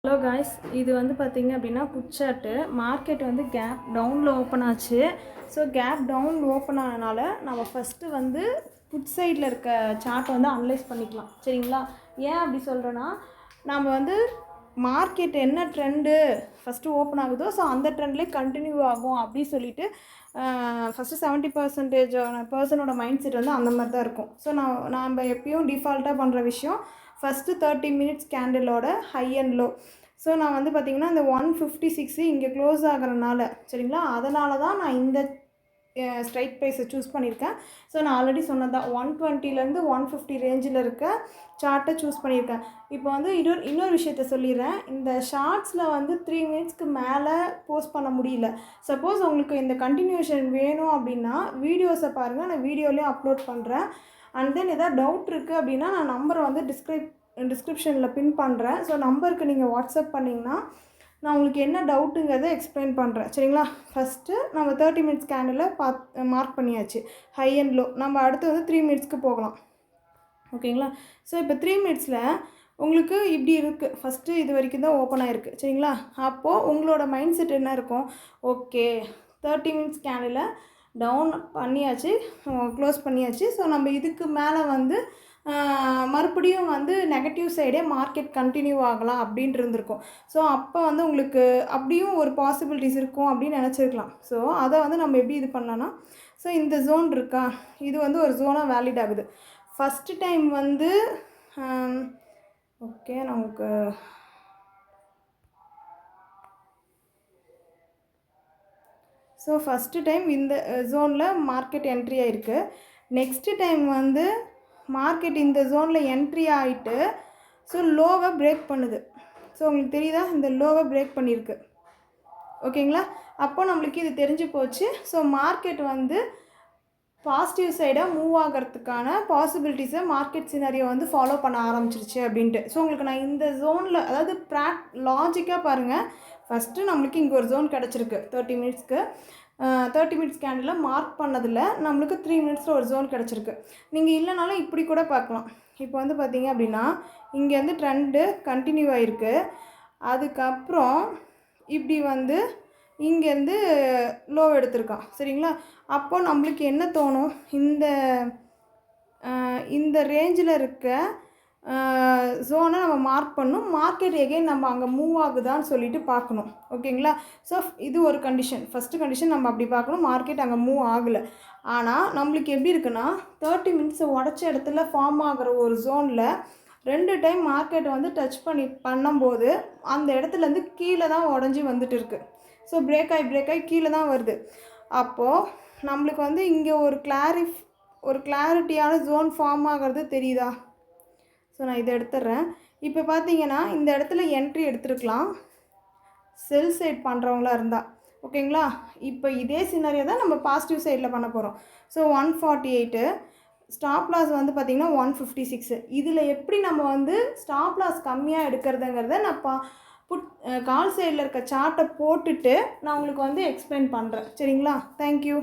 Hello guys, இது வந்து பார்த்திங்க அப்படின்னா புட் சார்ட்டு. மார்க்கெட் வந்து கேப் டவுனில் ஓப்பன் ஆச்சு. ஸோ கேப் டவுன் ஓப்பன் ஆனதுனால நம்ம ஃபஸ்ட்டு வந்து புட் சைடில் இருக்க சார்ட்டை வந்து அனலைஸ் பண்ணிக்கலாம். சரிங்களா? ஏன் அப்படி சொல்கிறேன்னா, நம்ம வந்து மார்க்கெட் என்ன ட்ரெண்டு ஃபஸ்ட்டு ஓப்பன் ஆகுதோ ஸோ அந்த ட்ரெண்ட்லேயே கண்டினியூ ஆகும் அப்படின்னு சொல்லிட்டு ஃபஸ்ட்டு 70% பர்சனோட மைண்ட் செட் வந்து அந்த மாதிரி தான் இருக்கும். ஸோ நம்ம எப்பயும் டிஃபால்ட்டாக பண்ணுற விஷயம் ஃபஸ்ட்டு 30 மினிட்ஸ் கேண்டிலோட ஹை அண்ட் லோ. ஸோ நான் வந்து பார்த்திங்கன்னா இந்த 156 இங்கே க்ளோஸ் ஆகிறனால, சரிங்களா, அதனால தான் நான் இந்த ஸ்ட்ரைக் ப்ரைஸை சூஸ் பண்ணியிருக்கேன். ஸோ நான் ஆல்ரெடி சொன்னதான் 120லேருந்து 150 ரேஞ்சில் இருக்க சார்ட்டை சூஸ் பண்ணியிருக்கேன். இப்போ வந்து இன்னொரு விஷயத்த சொல்லிடுறேன். இந்த ஷார்ட்ஸில் வந்து 3 மினிட்ஸ்க்கு மேலே போஸ்ட் பண்ண முடியல. சப்போஸ் உங்களுக்கு இந்த கண்டினியூஷன் வேணும் அப்படின்னா வீடியோஸை பாருங்கள், நான் வீடியோலேயும் அப்லோட் பண்ணுறேன். அண்ட் தென் எதாவது டவுட் இருக்குது அப்படின்னா நான் நம்பரை வந்து டிஸ்கிரிப்ஷனில் பின் பண்ணுறேன். ஸோ நம்பருக்கு நீங்கள் வாட்ஸ்அப் பண்ணிங்கன்னா நான் உங்களுக்கு என்ன டவுட்டுங்கிறத எக்ஸ்பிளைன் பண்ணுறேன். சரிங்களா? ஃபஸ்ட்டு நம்ம 30 மினிட்ஸ் கேண்டில் மார்க் பண்ணியாச்சு ஹை அண்ட் லோ. நம்ம அடுத்து வந்து 3 மினிட்ஸ்க்கு போகலாம். ஓகேங்களா? ஸோ இப்போ 3 மினிட்ஸில் உங்களுக்கு இப்படி இருக்குது. ஃபஸ்ட்டு இது வரைக்கும் தான் ஓப்பன் ஆகிருக்கு. சரிங்களா? அப்போது உங்களோட மைண்ட் செட் என்ன இருக்கும்? ஓகே, 30 மினிட்ஸ் கேண்டில் டவுன் பண்ணியாச்சு, க்ளோஸ் பண்ணியாச்சு. ஸோ நம்ம இதுக்கு மேலே வந்து மறுபடியும் வந்து நெகட்டிவ் சைடே மார்க்கெட் கண்டினியூ ஆகலாம் அப்படின்ட்டு இருந்திருக்கும். ஸோ அப்போ வந்து உங்களுக்கு அப்படியும் ஒரு பாசிபிலிட்டிஸ் இருக்கும் அப்படின்னு நினச்சிருக்கலாம். ஸோ அதை வந்து நம்ம எப்படி இது பண்ணலான்னா, ஸோ இந்த ஜோன் இருக்கா, இது வந்து ஒரு ஜோனாக வேலிட் ஆகுது. ஃபஸ்ட்டு டைம் வந்து ஓகே, நான் உங்களுக்கு ஸோ ஃபஸ்ட்டு டைம் இந்த ஜோனில் மார்க்கெட் என்ட்ரி ஆகிருக்கு. நெக்ஸ்ட்டு டைம் வந்து மார்க்கெட் இந்த ஜோனில் என்ட்ரி ஆகிட்டு ஸோ லோவை பிரேக் பண்ணுது. ஸோ உங்களுக்கு தெரியுதா, இந்த லோவை பிரேக் பண்ணியிருக்கு. ஓகேங்களா? அப்போ நம்மளுக்கு இது தெரிஞ்சு போச்சு. ஸோ மார்க்கெட் வந்து பாசிட்டிவ் சைடாக மூவ் ஆகிறதுக்கான பாசிபிலிட்டிஸை மார்க்கெட் சினாரியோ வந்து ஃபாலோ பண்ண ஆரம்பிச்சிருச்சு அப்படின்ட்டு. ஸோ உங்களுக்கு நான் இந்த ஜோனில், அதாவது லாஜிக்காக பாருங்கள், ஃபஸ்ட்டு நம்மளுக்கு இங்கே ஒரு ஜோன் கிடச்சிருக்கு 30 மினிட்ஸ்க்கு. 30 மினிட்ஸ் கேண்டில் மார்க் பண்ணதில் நம்மளுக்கு 3 மினிட்ஸில் ஒரு ஜோன் கிடச்சிருக்கு. நீங்கள் இல்லைனாலும் இப்படி கூட பார்க்கலாம். இப்போ வந்து பார்த்தீங்க அப்படின்னா இங்கேருந்து ட்ரெண்டு கண்டினியூ ஆகிருக்கு. அதுக்கப்புறம் இப்படி வந்து இங்கேருந்து லோ எடுத்திருக்கான். சரிங்களா? அப்போது நம்மளுக்கு என்ன தோணும், இந்த ரேஞ்சில் இருக்க ஜோனை நம்ம மார்க் பண்ணணும். மார்க்கெட் எகைன் நம்ம அங்கே மூவ் ஆகுதான்னு சொல்லிட்டு பார்க்கணும். ஓகேங்களா? ஸோ இது ஒரு கண்டிஷன். ஃபஸ்ட்டு கண்டிஷன் நம்ம அப்படி பார்க்கணும், மார்க்கெட் அங்கே மூவ் ஆகலை. ஆனால் நம்மளுக்கு எப்படி இருக்குன்னா 30 மினிட்ஸை உடச்ச இடத்துல ஃபார்ம் ஆகிற ஒரு ஜோனில் 2 டைம் மார்க்கெட் வந்து டச் பண்ணும்போது அந்த இடத்துலேருந்து கீழே தான் உடஞ்சி வந்துட்டு இருக்குது. ஸோ பிரேக் ஆகி கீழே தான் வருது. அப்போது நம்மளுக்கு வந்து இங்கே ஒரு கிளாரிட்டியான ஜோன் ஃபார்ம் ஆகிறது தெரியுதா? ஸோ நான் இதை எடுத்துடுறேன். இப்போ பார்த்தீங்கன்னா இந்த இடத்துல என்ட்ரி எடுத்துருக்கலாம் செல் சைட் பண்ணுறவங்களா இருந்தால். ஓகேங்களா? இப்போ இதே சினாரியோ தான் நம்ம பாசிட்டிவ் சைடில் பண்ண போகிறோம். ஸோ 148 ஸ்டாப் லாஸ் வந்து பார்த்திங்கன்னா 156. இதில் எப்படி நம்ம வந்து ஸ்டாப் லாஸ் கம்மியாக எடுக்கிறதுங்கிறத நான் கால் சைடில் இருக்க சார்ட்டை போட்டுட்டு நான் உங்களுக்கு வந்து எக்ஸ்பிளைன் பண்ணுறேன். சரிங்களா? தேங்க்யூ.